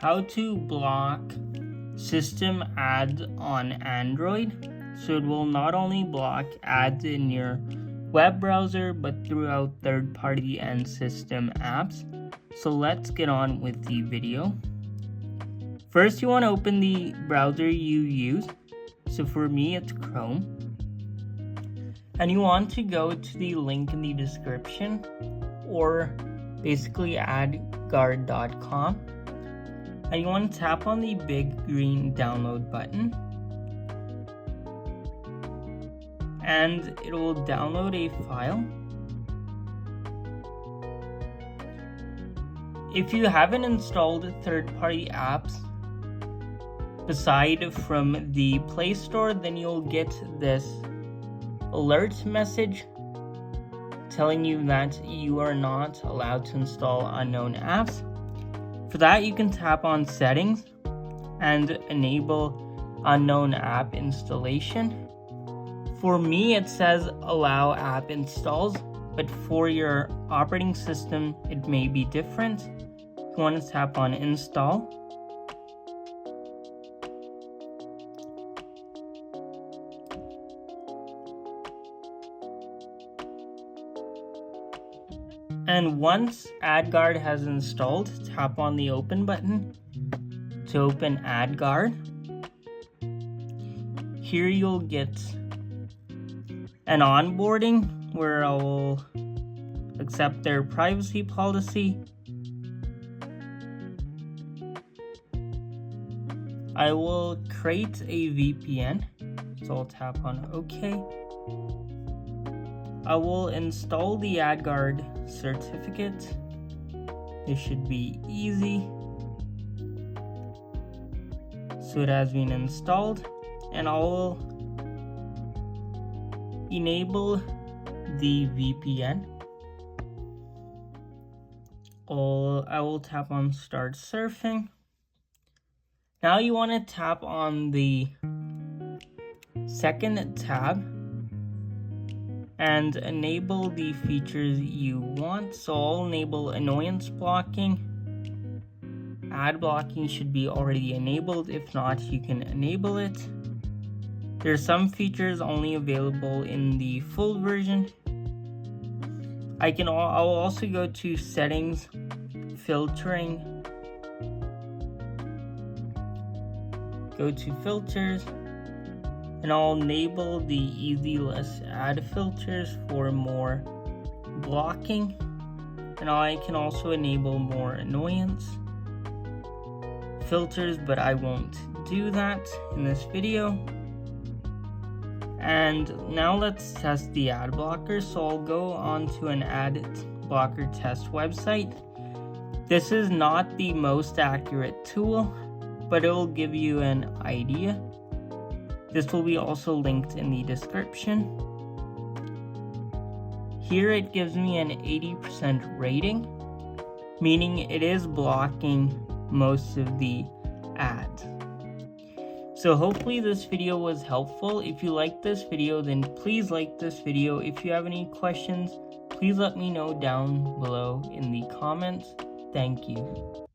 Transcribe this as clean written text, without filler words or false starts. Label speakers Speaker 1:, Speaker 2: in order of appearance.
Speaker 1: how to block system ads on Android. So it will not only block ads in your web browser, but throughout third-party and system apps. So let's get on with the video. First, you want to open the browser you use. So for me, it's Chrome. And you want to go to the link in the description, or basically adguard.com. And you want to tap on the big green download button. And it will download a file. If you haven't installed third-party apps aside from the Play Store, then you'll get this alert message telling you that you are not allowed to install unknown apps. For that, you can tap on Settings and enable Unknown App Installation. For me, it says Allow App Installs, but for your operating system, it may be different. You want to tap on Install. And once AdGuard has installed, tap on the Open button to open AdGuard. Here you'll get an onboarding where I will accept their privacy policy. I will create a VPN, so I'll tap on OK. I will install the AdGuard certificate. This should be easy. So it has been installed, and I will enable the VPN. I will tap on Start Surfing. Now you want to tap on the second tab and enable the features you want. So I'll enable annoyance blocking. Ad blocking should be already enabled. If not, you can enable it. There are some features only available in the full version. I'll also go to Settings, Filtering, go to Filters, and I'll enable the Easy Less Ad filters for more blocking. And I can also enable more annoyance filters, but I won't do that in this video. And now let's test the ad blocker. So I'll go onto an ad blocker test website. This is not the most accurate tool, but it will give you an idea. This will be also linked in the description. Here it gives me an 80% rating, meaning it is blocking most of the ads. So hopefully this video was helpful. If you liked this video, then please like this video. If you have any questions, please let me know down below in the comments. Thank you.